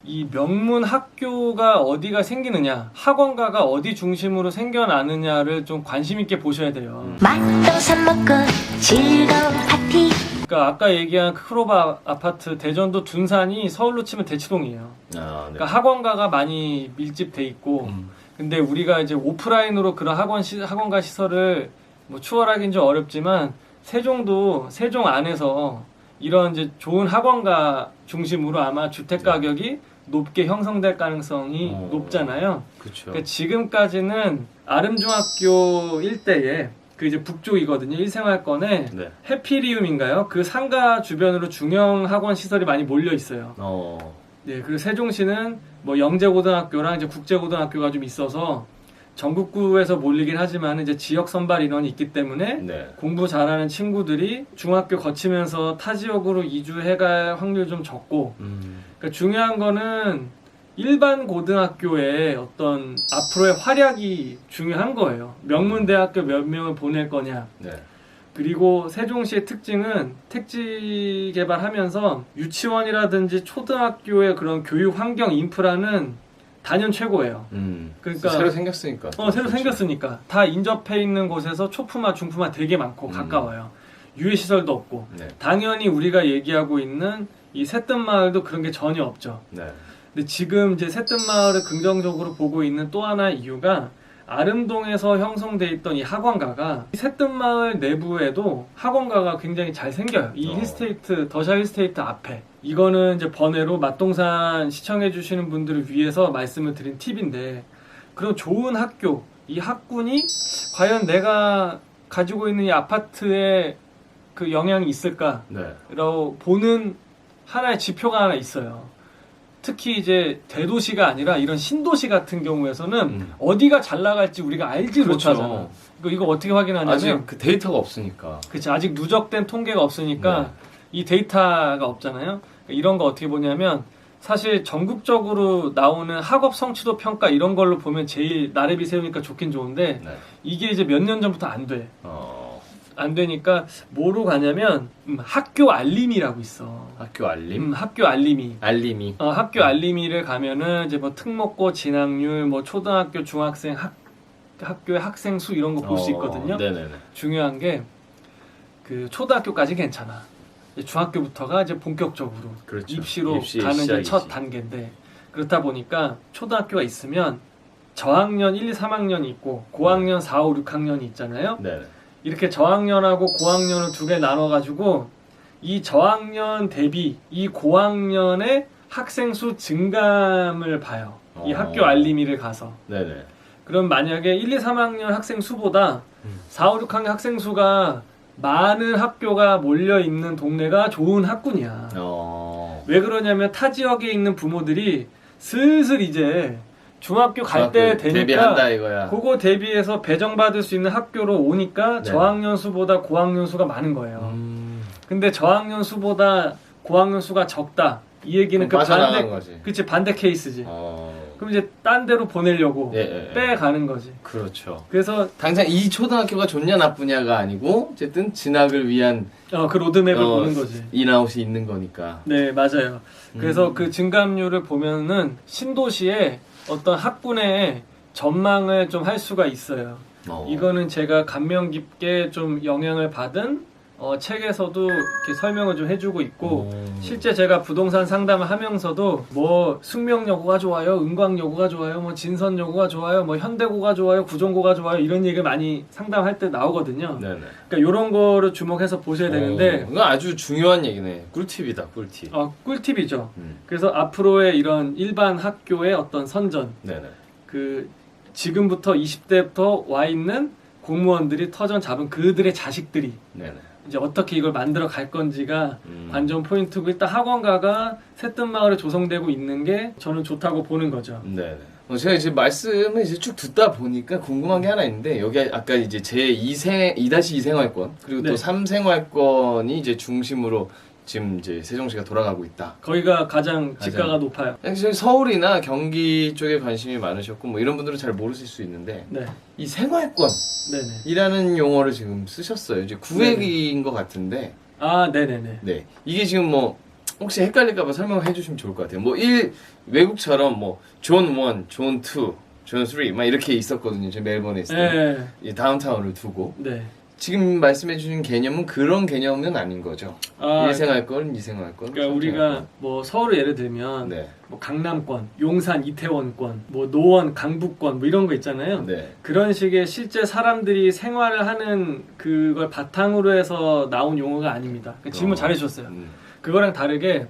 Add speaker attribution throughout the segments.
Speaker 1: 이 명문 학교가 어디가 생기느냐, 학원가가 어디 중심으로 생겨나느냐를 좀 관심 있게 보셔야 돼요.
Speaker 2: 맛도 사먹고 즐거운 파티.
Speaker 1: 그러니까 아까 얘기한 크로바 아파트, 대전도 둔산이 서울로 치면 대치동이에요.
Speaker 3: 아, 네.
Speaker 1: 그러니까 학원가가 많이 밀집돼 있고, 근데 우리가 이제 오프라인으로 그런 학원가 시설을 뭐 추월하기는 좀 어렵지만, 세종도 세종 안에서 이런 이제 좋은 학원가 중심으로 아마 주택 가격이 높게 형성될 가능성이 높잖아요.
Speaker 3: 그렇죠.
Speaker 1: 그러니까 지금까지는 아름중학교 일대에 그 이제 북쪽이거든요. 일생활권에
Speaker 3: 네.
Speaker 1: 해피리움인가요? 그 상가 주변으로 중형 학원 시설이 많이 몰려 있어요.
Speaker 3: 어.
Speaker 1: 네, 그리고 세종시는 뭐 영재고등학교랑 이제 국제고등학교가 좀 있어서 전국구에서 몰리긴 하지만 이제 지역 선발 인원이 있기 때문에
Speaker 3: 네.
Speaker 1: 공부 잘하는 친구들이 중학교 거치면서 타 지역으로 이주해갈 확률 좀 적고, 그러니까 중요한 거는 일반 고등학교의 어떤 앞으로의 활약이 중요한 거예요. 명문대학교 몇 명을 보낼 거냐.
Speaker 3: 네.
Speaker 1: 그리고 세종시의 특징은 택지 개발하면서 유치원이라든지 초등학교의 그런 교육 환경 인프라는 단연 최고예요. 그러니까
Speaker 3: 새로 생겼으니까.
Speaker 1: 새로
Speaker 3: 그렇죠.
Speaker 1: 생겼으니까 다 인접해 있는 곳에서 초품화, 중품화 되게 많고 가까워요. 유해 시설도 없고.
Speaker 3: 네.
Speaker 1: 당연히 우리가 얘기하고 있는 이 새뜸마을도 그런 게 전혀 없죠.
Speaker 3: 네.
Speaker 1: 근데 지금 이제 새뜸마을을 긍정적으로 보고 있는 또 하나의 이유가 아름동에서 형성돼 있던 이 학원가가 새뜸마을 내부에도 학원가가 굉장히 잘 생겨요. 이 힐스테이트, 더샤 힐스테이트 앞에. 이거는 이제 번외로 맛동산 시청해 주시는 분들을 위해서 말씀을 드린 팁인데, 그런 좋은 학교, 이 학군이 과연 내가 가지고 있는 이 아파트에 그 영향이 있을까라고
Speaker 3: 네.
Speaker 1: 보는 하나의 지표가 하나 있어요. 특히 이제 대도시가 아니라 이런 신도시 같은 경우에서는 어디가 잘 나갈지 우리가 알지
Speaker 3: 그렇죠.
Speaker 1: 못하잖아. 이거 어떻게 확인하냐면,
Speaker 3: 아직 그 데이터가 없으니까.
Speaker 1: 그치, 아직 누적된 통계가 없으니까 이 데이터가 없잖아요. 이런 거 어떻게 보냐면, 사실 전국적으로 나오는 학업 성취도 평가 이런 걸로 보면 제일 나래비 세우니까 좋긴 좋은데,
Speaker 3: 네.
Speaker 1: 이게 이제 몇 년 전부터 안 돼. 안 되니까 뭐로 가냐면 학교 알림이라고 있어.
Speaker 3: 학교 알림?
Speaker 1: 학교 알림이.
Speaker 3: 알림이.
Speaker 1: 학교 알림이를 가면은 이제 뭐 특목고 진학률, 뭐 초등학교 중학생 학교의 학생 수 이런 거 볼 수 있거든요.
Speaker 3: 네네네.
Speaker 1: 중요한 게 그 초등학교까지 괜찮아. 이제 중학교부터가 이제 본격적으로
Speaker 3: 그렇죠.
Speaker 1: 입시로
Speaker 3: 입시의
Speaker 1: 가는 이제
Speaker 3: 시작이지.
Speaker 1: 첫 단계인데, 그렇다 보니까 초등학교가 있으면 저학년 1, 2, 3학년이 있고 고학년 4, 5, 6학년이 있잖아요.
Speaker 3: 네.
Speaker 1: 이렇게 저학년하고 고학년을 두 개 나눠가지고 이 저학년 대비 이 고학년의 학생 수 증감을 봐요. 이 학교 알림이를 가서.
Speaker 3: 네네.
Speaker 1: 그럼 만약에 1, 2, 3학년 학생 수보다 4, 5, 6학년 학생 수가 많은 학교가 몰려있는 동네가 좋은 학군이야. 왜 그러냐면 타 지역에 있는 부모들이 슬슬 이제 중학교 갈 때 되니까
Speaker 3: 데뷔한다 이거야.
Speaker 1: 그거 대비해서 배정받을 수 있는 학교로 오니까
Speaker 3: 네.
Speaker 1: 저학년 수보다 고학년 수가 많은 거예요. 근데 저학년 수보다 고학년 수가 적다. 이 얘기는 그
Speaker 3: 빠져나가는 거지.
Speaker 1: 그치, 반대 케이스지. 그럼 이제 딴 데로 보내려고 빼가는 거지.
Speaker 3: 그렇죠.
Speaker 1: 그래서
Speaker 3: 당장 이 초등학교가 좋냐 나쁘냐가 아니고 어쨌든 진학을 위한
Speaker 1: 그 로드맵을 보는 거지.
Speaker 3: 인아웃이 있는 거니까.
Speaker 1: 네, 맞아요. 그래서 그 증감률을 보면은 신도시에 어떤 학군의 전망을 좀 할 수가 있어요. 이거는 제가 감명 깊게 좀 영향을 받은 책에서도 이렇게 설명을 좀 해주고 있고, 실제 제가 부동산 상담을 하면서도 뭐 숙명여고가 좋아요, 은광여고가 좋아요, 뭐 진선여고가 좋아요, 뭐 현대고가 좋아요, 구종고가 좋아요, 이런 얘기를 많이 상담할 때 나오거든요.
Speaker 3: 네네.
Speaker 1: 그러니까 이런 거를 주목해서 보셔야 되는데,
Speaker 3: 이거 아주 중요한 얘기네. 꿀팁이다, 꿀팁.
Speaker 1: 꿀팁이죠. 그래서 앞으로의 이런 일반 학교의 어떤 선전,
Speaker 3: 네네.
Speaker 1: 그 지금부터 20대부터 와 있는 공무원들이 터전 잡은 그들의 자식들이
Speaker 3: 네네.
Speaker 1: 이제 어떻게 이걸 만들어 갈 건지가 관전 포인트고, 일단 학원가가 새뜸마을에 조성되고 있는 게 저는 좋다고 보는 거죠.
Speaker 3: 네네. 제가 이제 말씀을 이제 쭉 듣다 보니까 궁금한 게 하나 있는데, 여기 아까 이제 제 2-2 생활권, 그리고 또 3 생활권이 이제 중심으로 지금 이제 세종시가 돌아가고 있다.
Speaker 1: 거기가 가장 집가가 높아요.
Speaker 3: 사실 서울이나 경기 쪽에 관심이 많으셨고 뭐 이런 분들은 잘 모르실 수 있는데,
Speaker 1: 네.
Speaker 3: 이 생활권
Speaker 1: 네네.
Speaker 3: 이라는 용어를 지금 쓰셨어요. 이제 구획인 것 같은데.
Speaker 1: 네네네.
Speaker 3: 네. 이게 지금 뭐 혹시 헷갈릴까봐 설명을 해주시면 좋을 것 같아요. 뭐 외국처럼 뭐 존 1, 존 2, 존 3, 막 이렇게 있었거든요. 저 멜번에 있을 때. 이 다운타운을 두고.
Speaker 1: 네.
Speaker 3: 지금 말씀해주신 개념은 그런 개념은 아닌 거죠.
Speaker 1: 아,
Speaker 3: 1생활권, 2생활권.
Speaker 1: 그러니까 우리가 뭐 서울을 예를 들면
Speaker 3: 네.
Speaker 1: 뭐 강남권, 용산 이태원권, 뭐 노원 강북권 뭐 이런 거 있잖아요.
Speaker 3: 네.
Speaker 1: 그런 식의 실제 사람들이 생활을 하는 그걸 바탕으로 해서 나온 용어가 아닙니다. 그러니까 질문 잘해주셨어요. 그거랑 다르게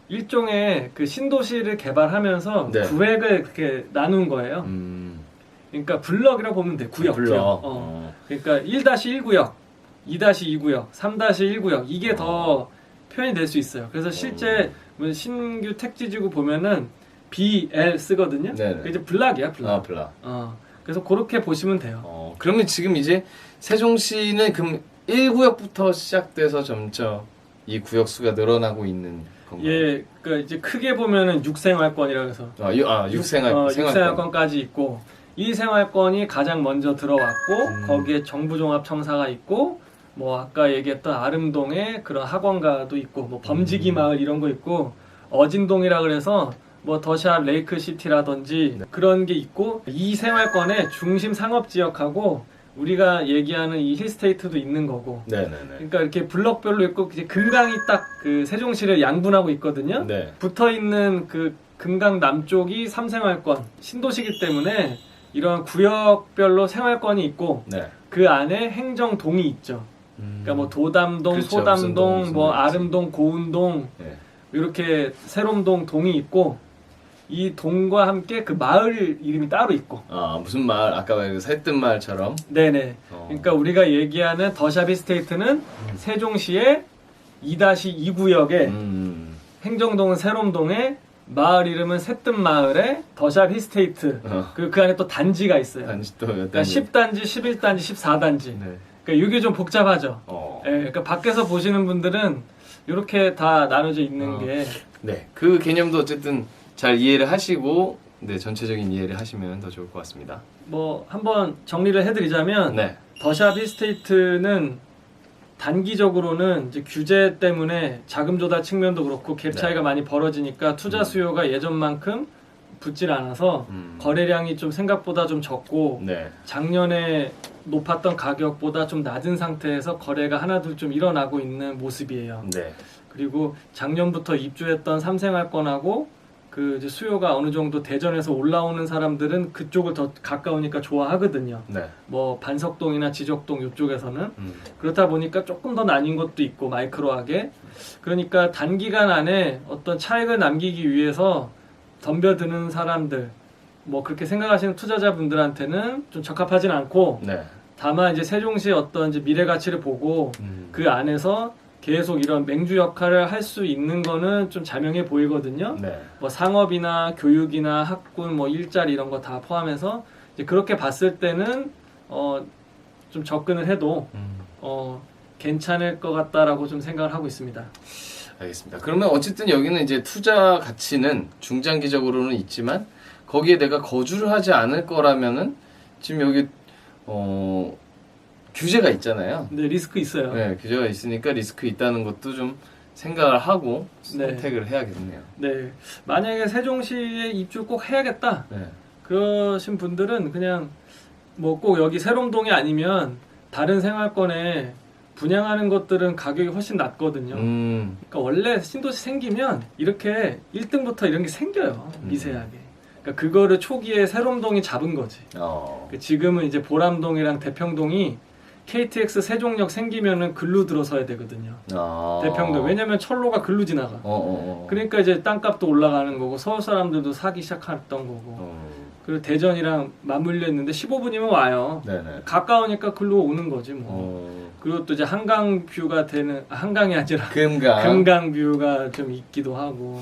Speaker 1: 일종의 그 신도시를 개발하면서
Speaker 3: 네.
Speaker 1: 구획을 그렇게 나눈 거예요. 그러니까 블럭이라고 보면 돼. 구역.
Speaker 3: 블럭.
Speaker 1: 그러니까 1-1구역, 2-2구역, 3-1구역 이게 더 표현이 될 수 있어요. 그래서 실제 뭐 신규 택지지구 보면은 BL 쓰거든요.
Speaker 3: 네네.
Speaker 1: 이제 블락이야, 블락.
Speaker 3: 아, 블락.
Speaker 1: 그래서 그렇게 보시면 돼요.
Speaker 3: 그러면 지금 이제 세종시는 그럼 1구역부터 시작돼서 점점 이 구역 수가 늘어나고 있는 건가요?
Speaker 1: 예, 그러니까 이제 크게 보면은 6생활권이라고 해서 6생활권까지 있고 2생활권이 가장 먼저 들어왔고 거기에 정부종합청사가 있고 뭐 아까 얘기했던 아름동에 그런 학원가도 있고 뭐 범지기 마을 이런 거 있고 어진동이라 그래서 뭐 더샵 레이크시티라든지 그런 게 있고 2생활권의 중심 상업지역하고 우리가 얘기하는 이 힐스테이트도 있는 거고.
Speaker 3: 네네네.
Speaker 1: 그러니까 이렇게 블럭별로 있고 이제 금강이 딱 그 세종시를 양분하고 있거든요.
Speaker 3: 네.
Speaker 1: 붙어 있는 그 금강 남쪽이 3생활권 신도시기 때문에 이런 구역별로 생활권이 있고
Speaker 3: 네.
Speaker 1: 그 안에 행정동이 있죠. 그러니까 뭐 도담동,
Speaker 3: 그렇죠.
Speaker 1: 소담동,
Speaker 3: 무슨
Speaker 1: 뭐
Speaker 3: 동이
Speaker 1: 아름동, 고운동
Speaker 3: 네.
Speaker 1: 이렇게 새롬동 동이 있고 이 동과 함께 그 마을 이름이 따로 있고.
Speaker 3: 무슨 마을? 아까 말한 새뜸마을처럼?
Speaker 1: 네네. 그러니까 우리가 얘기하는 더샵 이스테이트는 세종시의 2-2구역에 행정동은 새롬동에 마을 이름은 새뜸마을에 더샵 히스테이트 그 안에 또 단지가 있어요.
Speaker 3: 단지 또
Speaker 1: 그러니까 10단지, 11단지, 14단지.
Speaker 3: 네.
Speaker 1: 그러니까 이게 좀 복잡하죠.
Speaker 3: 어.
Speaker 1: 예, 그러니까 밖에서 보시는 분들은 이렇게 다 나눠져 있는 게
Speaker 3: 네. 그 개념도 어쨌든 잘 이해를 하시고 네, 전체적인 이해를 하시면 더 좋을 것 같습니다.
Speaker 1: 뭐 한번 정리를 해드리자면
Speaker 3: 네.
Speaker 1: 더샵 히스테이트는 단기적으로는 이제 규제 때문에 자금 조달 측면도 그렇고 갭 차이가 많이 벌어지니까 투자 수요가 예전만큼 붙질 않아서 거래량이 좀 생각보다 좀 적고
Speaker 3: 네.
Speaker 1: 작년에 높았던 가격보다 좀 낮은 상태에서 거래가 하나둘 좀 일어나고 있는 모습이에요.
Speaker 3: 네.
Speaker 1: 그리고 작년부터 입주했던 3생활권하고 그 이제 수요가 어느 정도 대전에서 올라오는 사람들은 그쪽을 더 가까우니까 좋아하거든요.
Speaker 3: 네.
Speaker 1: 뭐 반석동이나 지적동 이쪽에서는 그렇다 보니까 조금 더 나뉜 것도 있고 마이크로하게 그러니까 단기간 안에 어떤 차익을 남기기 위해서 덤벼드는 사람들 뭐 그렇게 생각하시는 투자자분들한테는 좀 적합하진 않고
Speaker 3: 네.
Speaker 1: 다만 이제 세종시의 어떤 이제 미래 가치를 보고 그 안에서 계속 이런 맹주 역할을 할 수 있는 거는 좀 자명해 보이거든요.
Speaker 3: 네.
Speaker 1: 뭐 상업이나 교육이나 학군, 뭐 일자리 이런 거 다 포함해서 이제 그렇게 봤을 때는 좀 접근을 해도 괜찮을 것 같다라고 좀 생각을 하고 있습니다.
Speaker 3: 알겠습니다. 그러면 어쨌든 여기는 이제 투자 가치는 중장기적으로는 있지만 거기에 내가 거주를 하지 않을 거라면은 지금 여기 규제가 있잖아요.
Speaker 1: 근데 리스크 있어요.
Speaker 3: 네, 규제가 있으니까 리스크 있다는 것도 좀 생각을 하고
Speaker 1: 네.
Speaker 3: 선택을 해야겠네요.
Speaker 1: 네, 만약에 세종시에 입주 꼭 해야겠다
Speaker 3: 네.
Speaker 1: 그러신 분들은 그냥 뭐 꼭 여기 새롬동이 아니면 다른 생활권에 분양하는 것들은 가격이 훨씬 낮거든요. 그러니까 원래 신도시 생기면 이렇게 1등부터 이런 게 생겨요. 미세하게. 그러니까 그거를 초기에 새롬동이 잡은 거지. 지금은 이제 보람동이랑 대평동이 KTX 세종역 생기면은 글로 들어서야 되거든요. 대평동. 왜냐면 철로가 글로 지나가. 그러니까 이제 땅값도 올라가는 거고 서울 사람들도 사기 시작했던 거고. 그리고 대전이랑 맞물려 있는데 15분이면 와요.
Speaker 3: 네네.
Speaker 1: 가까우니까 글로 오는 거지 뭐. 그리고 또 이제 한강 뷰가 되는 한강이 아니라 금강 뷰가 좀 있기도 하고.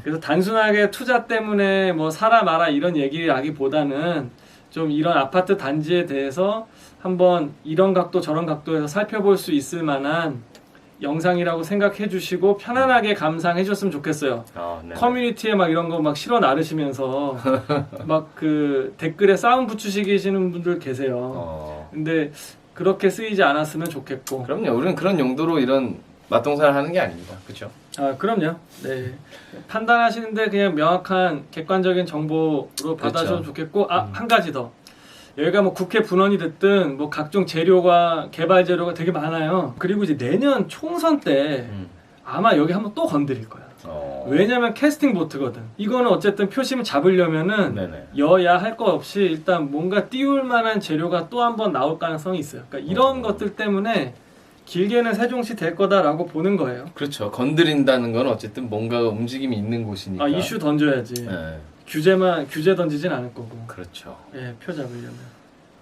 Speaker 1: 그래서 단순하게 투자 때문에 뭐 사라 마라 이런 얘기라기보다는 좀 이런 아파트 단지에 대해서 한번 이런 각도 저런 각도에서 살펴볼 수 있을 만한 영상이라고 생각해 주시고 편안하게 감상해 주셨으면 좋겠어요. 커뮤니티에 막 이런 거 막 실어 나르시면서 막 그 댓글에 싸움 붙이시는 분들 계세요. 근데 그렇게 쓰이지 않았으면 좋겠고.
Speaker 3: 그럼요. 우리는 그런 용도로 이런 맞동산을 하는 게 아닙니다. 그렇죠?
Speaker 1: 아, 그럼요. 네. 판단하시는데 그냥 명확한 객관적인 정보로 받아주면 좋겠고, 한 가지 더. 여기가 뭐 국회 분원이 됐든 뭐 각종 재료가 개발 재료가 되게 많아요. 그리고 이제 내년 총선 때 아마 여기 한번 또 건드릴 거야. 왜냐면 캐스팅 보트거든. 이거는 어쨌든 표심을 잡으려면은
Speaker 3: 네네.
Speaker 1: 여야 할 거 없이 일단 뭔가 띄울 만한 재료가 또 한 번 나올 가능성이 있어요. 그러니까 이런 것들 때문에 길게는 세종시 될 거다라고 보는 거예요.
Speaker 3: 그렇죠. 건드린다는 건 어쨌든 뭔가 움직임이 있는 곳이니까.
Speaker 1: 아, 이슈 던져야지.
Speaker 3: 네.
Speaker 1: 규제 던지진 않을 거고.
Speaker 3: 그렇죠.
Speaker 1: 예, 표 잡으려면.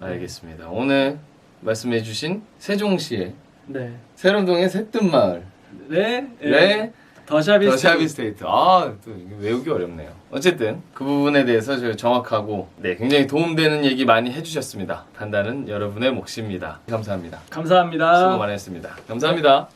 Speaker 3: 알겠습니다. 오늘 말씀해주신 세종시의
Speaker 1: 네.
Speaker 3: 세롬동의 새뜸마을
Speaker 1: 네.
Speaker 3: 네.
Speaker 1: 더샤비
Speaker 3: 스테이트. 또 이게 외우기 어렵네요. 어쨌든 그 부분에 대해서 저 정확하고 굉장히 도움되는 얘기 많이 해주셨습니다. 판단은 여러분의 몫입니다. 감사합니다.
Speaker 1: 감사합니다.
Speaker 3: 수고 많으셨습니다. 감사합니다.